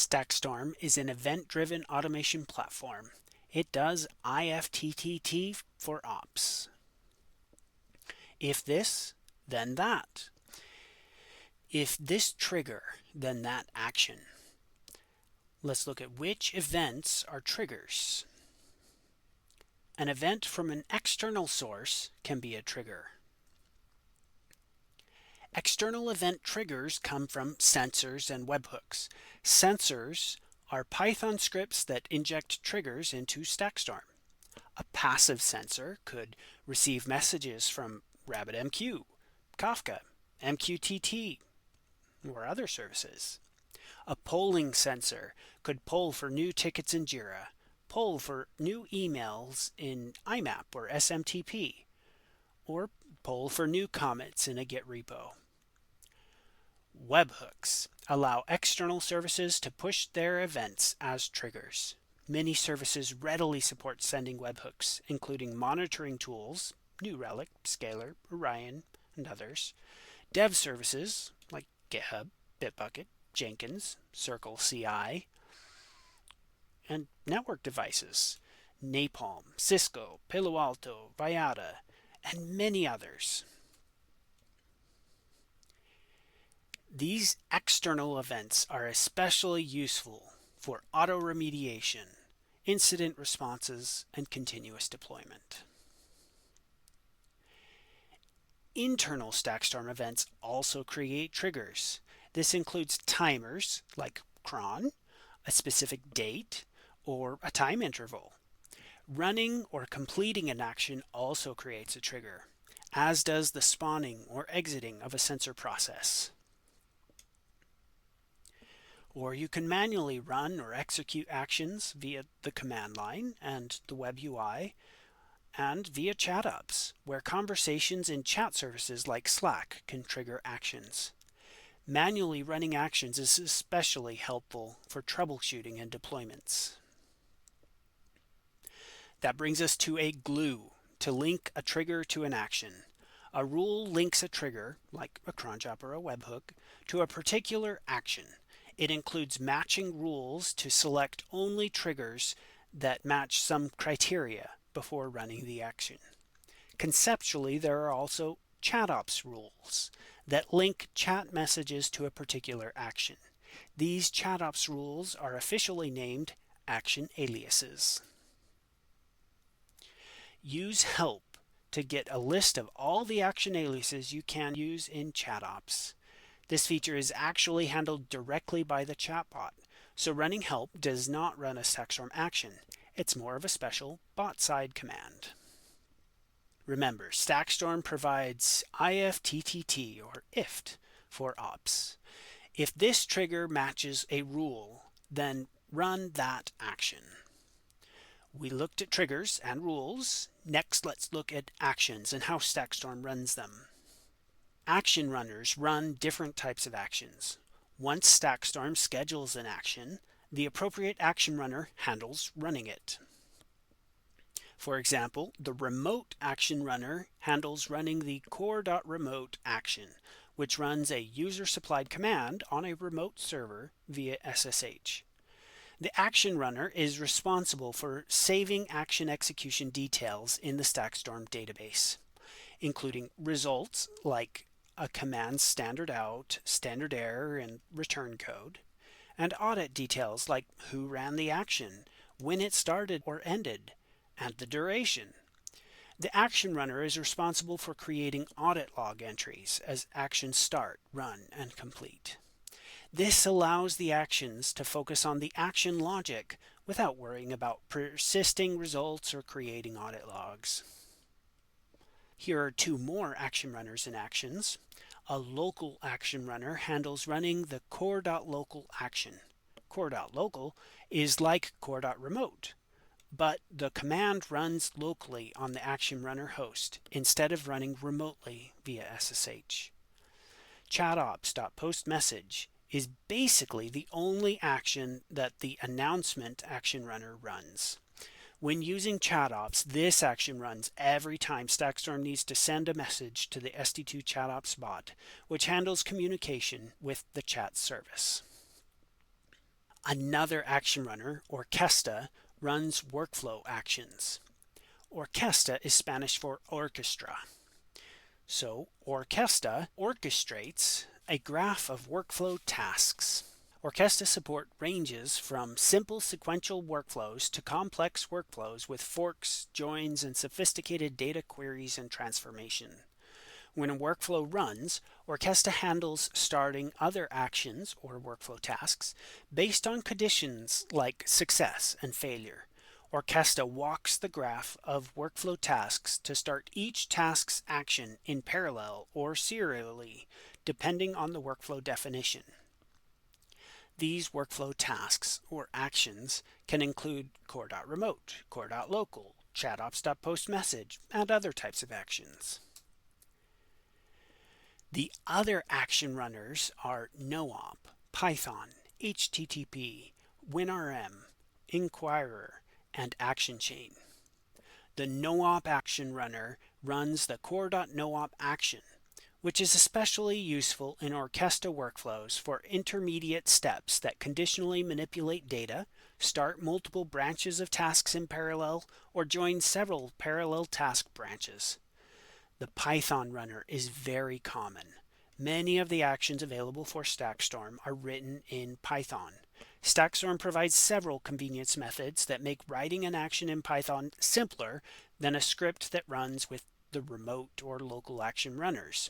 StackStorm is an event-driven automation platform. It does IFTTT for ops. If this, then that. If this trigger, then that action. Let's look at which events are triggers. An event from an external source can be a trigger. External event triggers come from sensors and webhooks. Sensors are Python scripts that inject triggers into StackStorm. A passive sensor could receive messages from RabbitMQ, Kafka, MQTT, or other services. A polling sensor could poll for new tickets in Jira, poll for new emails in IMAP or SMTP, or poll for new commits in a Git repo. Webhooks allow external services to push their events as triggers. Many services readily support sending webhooks, including monitoring tools, New Relic, Scalar, Orion, and others, dev services like GitHub, Bitbucket, Jenkins, Circle CI, and network devices, Napalm, Cisco, Palo Alto, Viata, and many others. These external events are especially useful for auto remediation, incident responses, and continuous deployment. Internal StackStorm events also create triggers. This includes timers like cron, a specific date, or a time interval. Running or completing an action also creates a trigger, as does the spawning or exiting of a sensor process. Or you can manually run or execute actions via the command line and the web UI, and via chat apps, where conversations in chat services like Slack can trigger actions. Manually running actions is especially helpful for troubleshooting and deployments. That brings us to a glue to link a trigger to an action. A rule links a trigger, like a cron job or a webhook, to a particular action. It includes matching rules to select only triggers that match some criteria before running the action. Conceptually, there are also chat ops rules that link chat messages to a particular action. These chat ops rules are officially named action aliases. Use help to get a list of all the action aliases you can use in chat ops. This feature is actually handled directly by the chatbot, so running help does not run a StackStorm action. It's more of a special bot-side command. Remember, StackStorm provides IFTTT or IFT for ops. If this trigger matches a rule, then run that action. We looked at triggers and rules. Next, let's look at actions and how StackStorm runs them. Action runners run different types of actions. Once StackStorm schedules an action, the appropriate action runner handles running it. For example, the remote action runner handles running the core.remote action, which runs a user-supplied command on a remote server via SSH. The action runner is responsible for saving action execution details in the StackStorm database, including results like a command's standard out, standard error, and return code, and audit details like who ran the action, when it started or ended, and the duration. The action runner is responsible for creating audit log entries as actions start, run, and complete. This allows the actions to focus on the action logic without worrying about persisting results or creating audit logs. Here are two more action runners in actions. A local action runner handles running the core.local action. Core.local is like core.remote, but the command runs locally on the action runner host instead of running remotely via SSH. chatops.postMessage is basically the only action that the announcement action runner runs. When using ChatOps, this action runs every time StackStorm needs to send a message to the SD2 ChatOps bot, which handles communication with the chat service. Another action runner, Orquesta, runs workflow actions. Orquesta is Spanish for orchestra. So Orquesta orchestrates a graph of workflow tasks. Orquesta support ranges from simple sequential workflows to complex workflows with forks, joins, and sophisticated data queries and transformation. When a workflow runs, Orquesta handles starting other actions or workflow tasks based on conditions like success and failure. Orquesta walks the graph of workflow tasks to start each task's action in parallel or serially, depending on the workflow definition. These workflow tasks or actions can include core.remote, core.local, chatops.postMessage, and other types of actions. The other action runners are NoOp, Python, HTTP, WinRM, Inquirer, and ActionChain. The NoOp action runner runs the core.noop action, which is especially useful in Orquesta workflows for intermediate steps that conditionally manipulate data, start multiple branches of tasks in parallel, or join several parallel task branches. The Python runner is very common. Many of the actions available for StackStorm are written in Python. StackStorm provides several convenience methods that make writing an action in Python simpler than a script that runs with the remote or local action runners.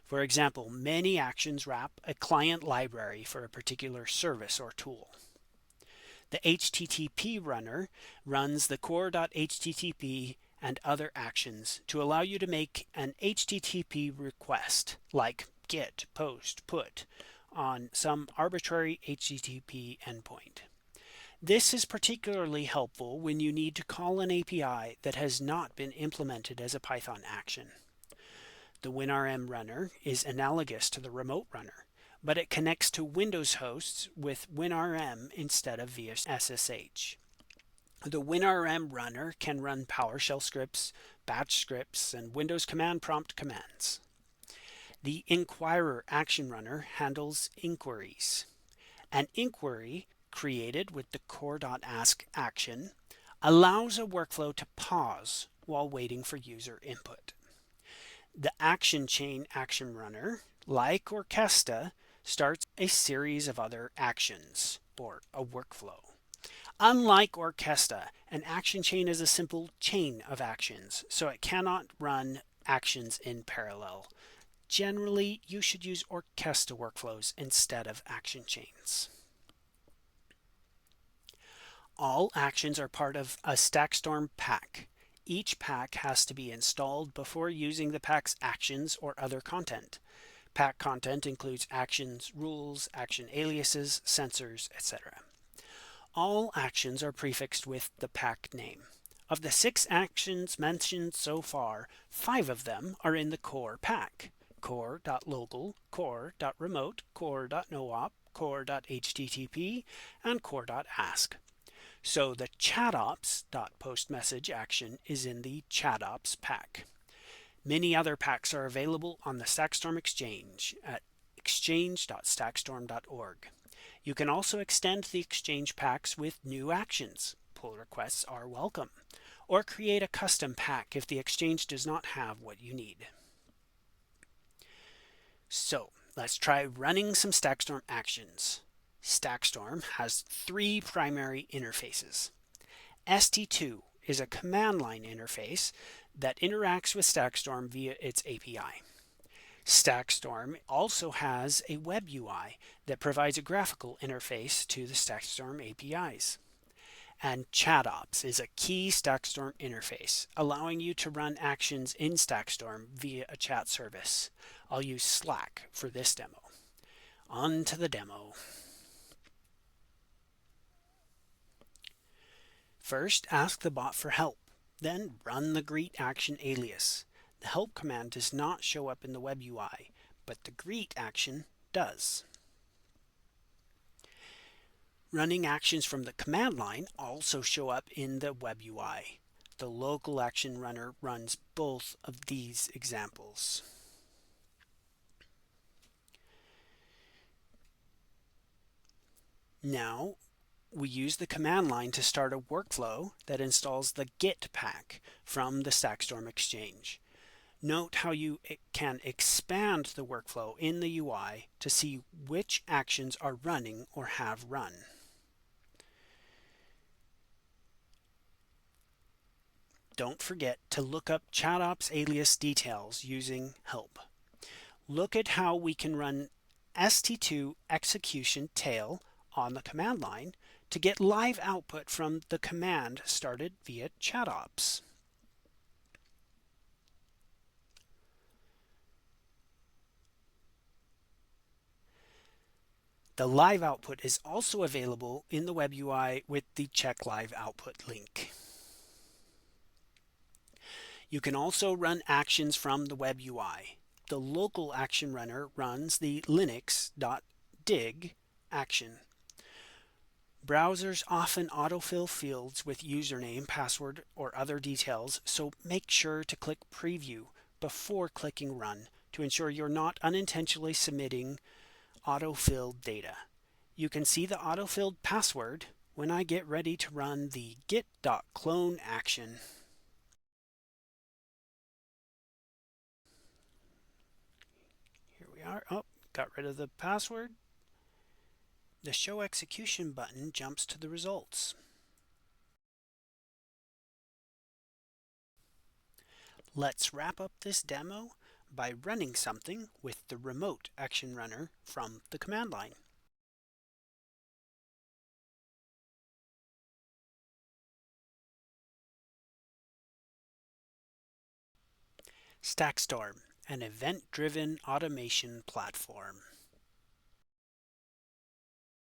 For example, many actions wrap a client library for a particular service or tool. The HTTP runner runs the core.http and other actions to allow you to make an HTTP request, like get, post, put, on some arbitrary HTTP endpoint. This is particularly helpful when you need to call an API that has not been implemented as a Python action. The WinRM runner is analogous to the remote runner, but it connects to Windows hosts with WinRM instead of via SSH. The WinRM runner can run PowerShell scripts, batch scripts, and Windows command prompt commands. The Inquirer action runner handles inquiries. An inquiry created with the core.ask action allows a workflow to pause while waiting for user input. The ActionChain action runner, like Orquesta, starts a series of other actions, or a workflow. Unlike Orquesta, an action chain is a simple chain of actions, so it cannot run actions in parallel. Generally, you should use Orquesta workflows instead of action chains. All actions are part of a StackStorm pack. Each pack has to be installed before using the pack's actions or other content. Pack content includes actions, rules, action aliases, sensors, etc. All actions are prefixed with the pack name. Of the 6 actions mentioned so far, 5 of them are in the core pack: core.local, core.remote, core.noop, core.http, and core.ask. So the chatops.postMessage action is in the chatops pack. Many other packs are available on the StackStorm Exchange at exchange.stackstorm.org. You can also extend the Exchange packs with new actions. Pull requests are welcome. Or create a custom pack if the Exchange does not have what you need. So let's try running some StackStorm actions. StackStorm has 3 primary interfaces. ST2 is a command line interface that interacts with StackStorm via its API. StackStorm also has a web UI that provides a graphical interface to the StackStorm APIs. And ChatOps is a key StackStorm interface, allowing you to run actions in StackStorm via a chat service. I'll use Slack for this demo. On to the demo. First, ask the bot for help. Then run the greet action alias. The help command does not show up in the web UI, but the greet action does. Running actions from the command line also show up in the web UI. The local action runner runs both of these examples. Now, we use the command line to start a workflow that installs the Git pack from the StackStorm Exchange. Note how you can expand the workflow in the UI to see which actions are running or have run. Don't forget to look up ChatOps alias details using help. Look at how we can run st2 execution tail on the command line to get live output from the command started via ChatOps. The live output is also available in the web UI with the Check Live Output link. You can also run actions from the web UI. The local action runner runs the linux.dig action. Browsers often autofill fields with username, password, or other details, so make sure to click Preview before clicking Run to ensure you're not unintentionally submitting autofilled data. You can see the autofilled password when I get ready to run the git.clone action. Here we are. Oh, got rid of the password. The Show Execution button jumps to the results. Let's wrap up this demo by running something with the remote action runner from the command line. StackStorm, an event-driven automation platform.